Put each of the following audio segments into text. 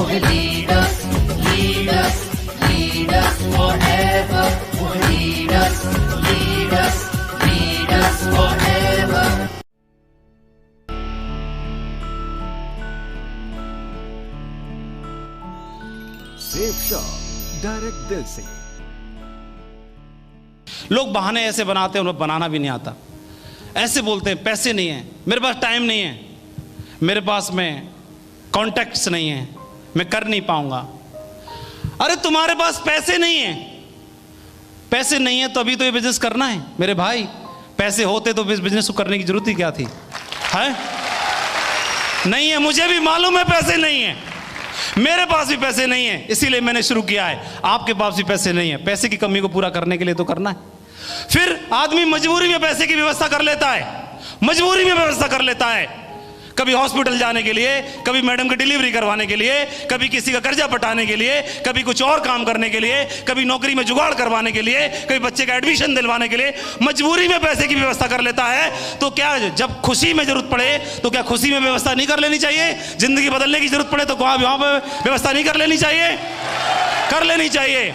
will lead us, lead us, lead us forever. Will lead us, lead us, lead us forever. Safe shop direct दिल से। लोग बहाने ऐसे बनाते हैं, उन्हें बनाना भी नहीं आता। ऐसे बोलते हैं पैसे नहीं है, मेरे पास टाइम नहीं है, मेरे पास में कॉन्टैक्ट्स नहीं है, मैं कर नहीं पाऊंगा। अरे तुम्हारे पास पैसे नहीं है, पैसे नहीं है तो अभी तो ये बिजनेस करना है मेरे भाई। पैसे होते तो इस बिजनेस को करने की जरूरत ही क्या थी? है नहीं है, मुझे भी मालूम है पैसे नहीं है, मेरे पास भी पैसे नहीं है, इसीलिए मैंने शुरू किया है। आपके पास भी पैसे नहीं है, पैसे की कमी को पूरा करने के लिए तो करना है। फिर आदमी मजबूरी में पैसे की व्यवस्था कर लेता है, मजबूरी में व्यवस्था कर लेता है। कभी हॉस्पिटल जाने के लिए, कभी मैडम की डिलीवरी करवाने के लिए, कभी किसी का कर्जा पटाने के लिए, कभी कुछ और काम करने के लिए, कभी नौकरी में जुगाड़ करवाने के लिए, कभी बच्चे का एडमिशन दिलवाने के लिए मजबूरी में पैसे की व्यवस्था कर लेता है। तो क्या जब खुशी में जरूरत पड़े तो क्या खुशी में व्यवस्था नहीं कर लेनी चाहिए? जिंदगी बदलने की जरूरत पड़े तो वहां पर व्यवस्था नहीं कर लेनी चाहिए? कर लेनी चाहिए।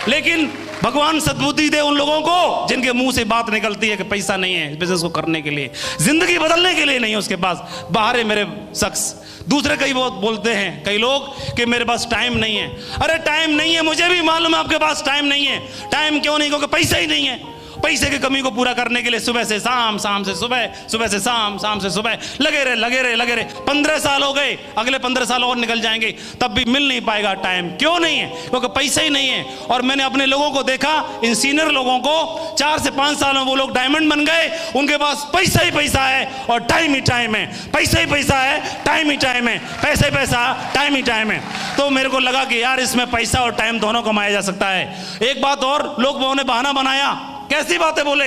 लेकिन भगवान सद्बुद्धि दे उन लोगों को जिनके मुंह से बात निकलती है कि पैसा नहीं है बिजनेस को करने के लिए, जिंदगी बदलने के लिए नहीं है उसके पास। बाहर है मेरे शख्स। दूसरे कई बहुत बोलते हैं कई लोग कि मेरे पास टाइम नहीं है। अरे टाइम नहीं है, मुझे भी मालूम है आपके पास टाइम नहीं है। टाइम क्यों नहीं? क्योंकि पैसा ही नहीं है। पैसे की कमी को पूरा करने के लिए सुबह से शाम, शाम से सुबह, सुबह से शाम, शाम से सुबह लगे रहे, लगे रहे, लगे रहे। 15 साल हो गए, अगले 15 साल और निकल जाएंगे, तब भी मिल नहीं पाएगा टाइम। क्यों नहीं है? क्योंकि पैसा ही नहीं है। और मैंने अपने लोगों को देखा, इन सीनियर लोगों को 4 से 5 सालों में वो लोग डायमंड बन गए। उनके पास पैसा ही पैसा है और टाइम ही टाइम है। पैसा ही पैसा है, टाइम ही टाइम है, पैसा ही पैसा, टाइम ही टाइम है। तो मेरे को लगा कि यार इसमें पैसा और टाइम दोनों कमाया जा सकता है। एक बात और, लोगों ने बहाना बनाया। कैसी बातें बोले?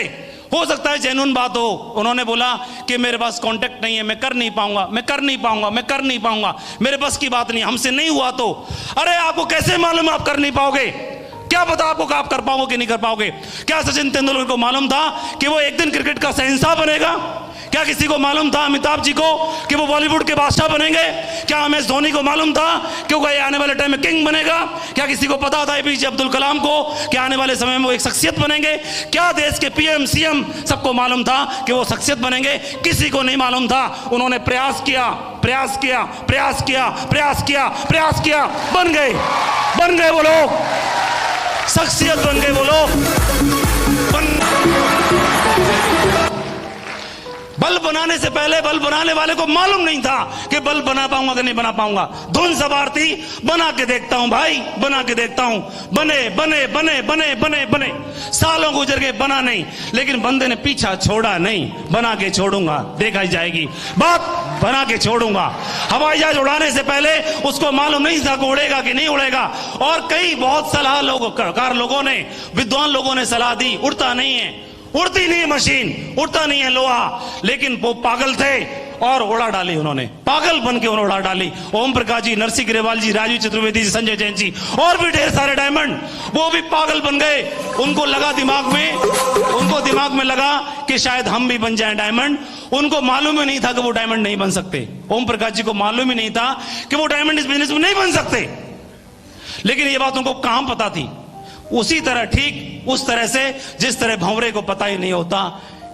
हो सकता है जेन्युइन बात हो। उन्होंने बोला कि मेरे पास कांटेक्ट नहीं है, मैं कर नहीं पाऊंगा, मैं कर नहीं पाऊंगा, मैं कर नहीं पाऊंगा, मेरे बस की बात नहीं, हमसे नहीं हुआ तो। अरे आपको कैसे मालूम आप कर नहीं पाओगे? क्या पता आपको आप कर पाओगे कि नहीं कर पाओगे? क्या सचिन तेंदुलकर को मालूम था कि वो एक दिन क्रिकेट का शहंशाह बनेगा? क्या किसी को मालूम था अमिताभ जी को कि वो बॉलीवुड के बादशाह बनेंगे? क्या एम एस धोनी को मालूम था कि वो आने वाले टाइम में किंग बनेगा? क्या किसी को पता था एपीजे अब्दुल कलाम को कि आने वाले समय में वो एक शख्सियत बनेंगे? क्या देश के पीएम सीएम सबको मालूम था कि वो शख्सियत बनेंगे? किसी को नहीं मालूम था। उन्होंने प्रयास किया, प्रयास किया, प्रयास किया, प्रयास किया, प्रयास किया, बन गए, बन गए वो लोग, शख्सियत बन गए वो लोग। बल्ब बनाने से पहले बल्ब बनाने वाले को मालूम नहीं था कि बल्ब बना पाऊंगा कि नहीं बना पाऊंगा। धुन सवार थी, बना के देखता हूं भाई, बना के देखता हूं। बने बने बने बने बने बने, सालों गुजर गए, बना नहीं। लेकिन बंदे ने पीछा छोड़ा नहीं, बना के छोड़ूंगा, देखा ही जाएगी बात, बना के छोड़ूंगा। हवाई जहाज उड़ाने से पहले उसको मालूम नहीं था कि उड़ेगा कि नहीं उड़ेगा। और कई बहुत सलाह लोगों ने, विद्वान लोगों ने सलाह दी, उड़ता नहीं है, उड़ती नहीं है मशीन, उड़ता नहीं है लोहा। लेकिन वो पागल थे और उड़ा डाली उन्होंने, पागल बन के उन्होंने उड़ा डाली। ओम प्रकाश जी, नरसिंह ग्रेवाल जी, राजीव चतुर्वेदी जी, संजय जैन जी और भी ढेर सारे डायमंड, वो भी पागल बन गए। उनको लगा दिमाग में लगा कि शायद हम भी बन जाएं डायमंड। उनको मालूम ही नहीं था कि वो डायमंड नहीं बन सकते। ओम प्रकाश जी को मालूम ही नहीं था कि वो डायमंड इस बिजनेस में नहीं बन सकते। लेकिन ये बात उनको कहां पता थी? उसी तरह, ठीक उस तरह से जिस तरह भंवरे को पता ही नहीं होता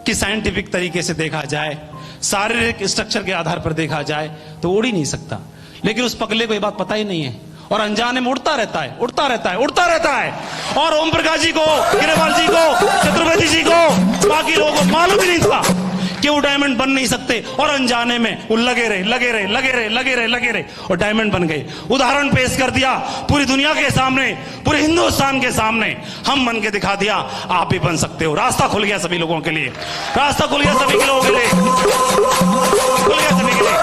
कि साइंटिफिक तरीके से देखा जाए, शारीरिक स्ट्रक्चर के आधार पर देखा जाए तो उड़ ही नहीं सकता। लेकिन उस पगले को ये बात पता ही नहीं है और अनजाने में उड़ता रहता है, उड़ता रहता है, उड़ता रहता है। और ओम प्रकाश जी को, ग्रेवाल जी को, चतुर्वेदी जी को, बाकी लोगों को मालूम ही नहीं था कि वो डायमंड बन नहीं सकते। और अनजाने में वो लगे रहे, लगे रहे, लगे रहे, लगे रहे, लगे रहे और डायमंड बन गए। उदाहरण पेश कर दिया पूरी दुनिया के सामने, पूरे हिंदुस्तान के सामने हम बन के दिखा दिया, आप भी बन सकते हो। रास्ता खुल गया सभी लोगों के लिए, रास्ता खुल गया सभी लोगों के लिए, खुल गया सभी के लिए,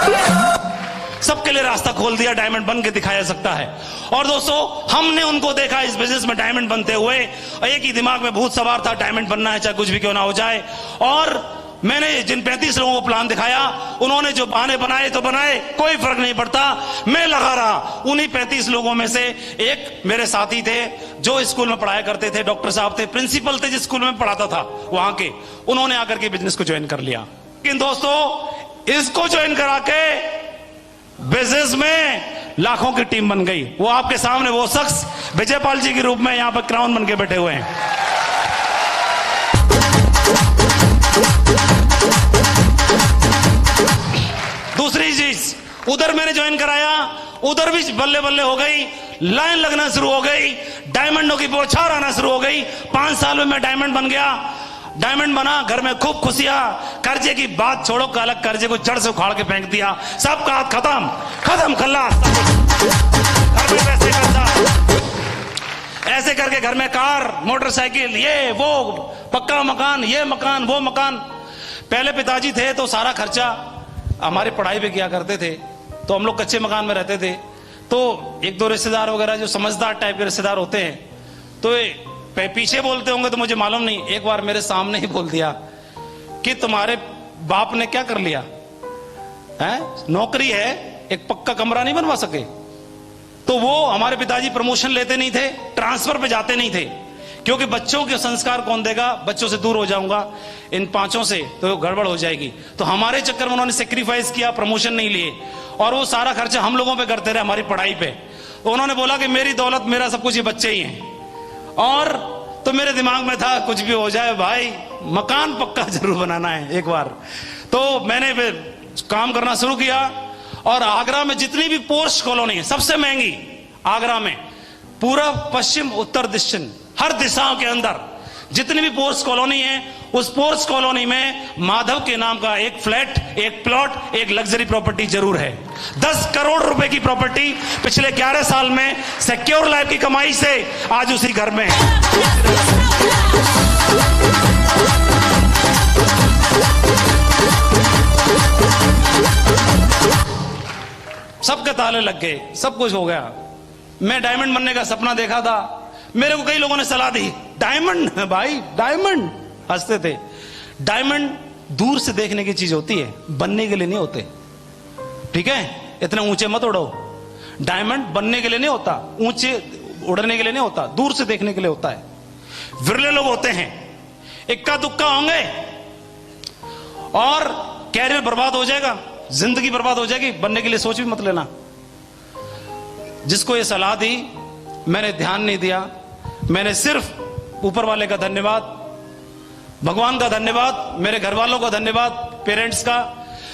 सबके लिए रास्ता खोल दिया। डायमंड बन के दिखाया सकता है। और दोस्तों, हमने उनको देखा इस बिजनेस में डायमंड बनते हुए। एक ही दिमाग में भूत सवार था, डायमंड बनना है चाहे कुछ भी क्यों ना हो जाए। और मैंने जिन 35 लोगों को प्लान दिखाया, उन्होंने जो बहाने बनाए तो बनाए, कोई फर्क नहीं पड़ता, मैं लगा रहा। उन्हीं 35 लोगों में से एक मेरे साथी थे जो स्कूल में पढ़ाया करते थे, डॉक्टर साहब थे, प्रिंसिपल थे जिस स्कूल में पढ़ाता था वहां के। उन्होंने आकर के बिजनेस को ज्वाइन कर लिया। लेकिन दोस्तों, इसको ज्वाइन करा के बिजनेस में लाखों की टीम बन गई। वो आपके सामने वो शख्स विजयपाल जी के रूप में यहां पर क्राउन बन के बैठे हुए हैं। दूसरी चीज, उधर मैंने ज्वाइन कराया, उधर भी बल्ले बल्ले हो गई, लाइन लगना शुरू हो गई, डायमंडों की बौछार आना शुरू हो गई। 5 साल में मैं डायमंड बन गया। डायमंड बना, घर में खूब खुशियां, कर्जे की बात छोड़ो, अलग कर्जे को जड़ से उखाड़ के फेंक दिया, सबका हाथ खत्म खत्म खल्लास, घर में पैसे खर्चा, ऐसे करके घर में कार मोटरसाइकिल, ये वो, पक्का मकान, ये मकान वो मकान। पहले पिताजी थे तो सारा खर्चा हमारी पढ़ाई पे किया करते थे, तो हम लोग कच्चे मकान में रहते थे। तो एक दो रिश्तेदार वगैरह जो समझदार टाइप के रिश्तेदार होते हैं, तो पीछे बोलते होंगे तो मुझे मालूम नहीं, एक बार मेरे सामने ही बोल दिया कि तुम्हारे बाप ने क्या कर लिया है, नौकरी है, एक पक्का कमरा नहीं बनवा सके। तो वो हमारे पिताजी प्रमोशन लेते नहीं थे, ट्रांसफर पे जाते नहीं थे, क्योंकि बच्चों के संस्कार कौन देगा, बच्चों से दूर हो जाऊंगा इन 5 से तो गड़बड़ हो जाएगी। तो हमारे चक्कर में उन्होंने सेक्रीफाइस किया, प्रमोशन नहीं लिए, और वो सारा खर्चा हम लोगों पे करते रहे हमारी पढ़ाई पे। तो उन्होंने बोला कि मेरी दौलत मेरा सब कुछ ये बच्चे ही हैं। और तो मेरे दिमाग में था कुछ भी हो जाए भाई, मकान पक्का जरूर बनाना है एक बार। तो मैंने काम करना शुरू किया, और आगरा में जितनी भी पोर्श कॉलोनी है, सबसे महंगी आगरा में, पूरा पश्चिम उत्तर दक्षिण हर दिशाओं के अंदर जितनी भी पोर्स कॉलोनी है, उस पोर्स कॉलोनी में माधव के नाम का एक फ्लैट, एक प्लॉट, एक लग्जरी प्रॉपर्टी जरूर है। 10 करोड़ रुपए की प्रॉपर्टी पिछले 11 साल में सिक्योर लाइफ की कमाई से आज उसी घर में है। सबके ताले लग गए, सब कुछ हो गया। मैं डायमंड बनने का सपना देखा था, मेरे को कई लोगों ने सलाह दी, डायमंड भाई डायमंड, हंसते थे। डायमंड दूर से देखने की चीज होती है, बनने के लिए नहीं होते, ठीक है, इतने ऊंचे मत उड़ो। डायमंड बनने के लिए नहीं होता, ऊंचे उड़ने के लिए नहीं होता, दूर से देखने के लिए होता है। विरले लोग होते हैं, इक्का दुक्का होंगे और कैरियर बर्बाद हो जाएगा, जिंदगी बर्बाद हो जाएगी, बनने के लिए सोच भी मत लेना। जिसको ये सलाह दी मैंने ध्यान नहीं दिया, मैंने सिर्फ ऊपर वाले का धन्यवाद, भगवान का धन्यवाद, मेरे घर वालों का धन्यवाद, पेरेंट्स का,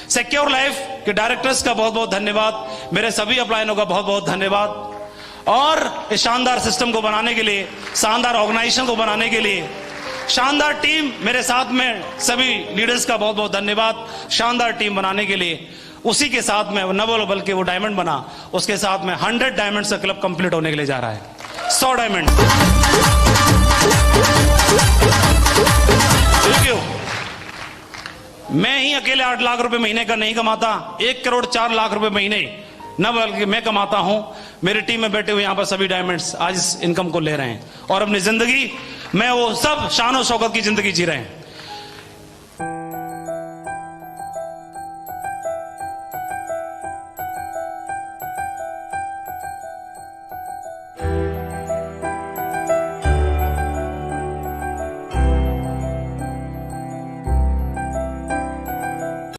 सिक्योर लाइफ के डायरेक्टर्स का बहुत बहुत धन्यवाद, मेरे सभी अपलाइनों का बहुत बहुत धन्यवाद। और इस शानदार सिस्टम को बनाने के लिए, शानदार ऑर्गेनाइजेशन को बनाने के लिए, शानदार टीम मेरे साथ में सभी लीडर्स का बहुत बहुत धन्यवाद। शानदार टीम बनाने के लिए, उसी के साथ में न बोलो बल्कि वो डायमंड बना, उसके साथ में 100 डायमंड्स का क्लब कंप्लीट होने के लिए जा रहा है। 100 डायमंड। क्यों? मैं ही अकेले 8 लाख रुपए महीने का नहीं कमाता, 1 करोड़ 4 लाख रुपए महीने न बल्कि मैं कमाता हूं। मेरी टीम में बैठे हुए यहां पर सभी डायमंड्स आज इस इनकम को ले रहे हैं और अपनी जिंदगी में वो सब शान और शौकत की जिंदगी जी रहे हैं।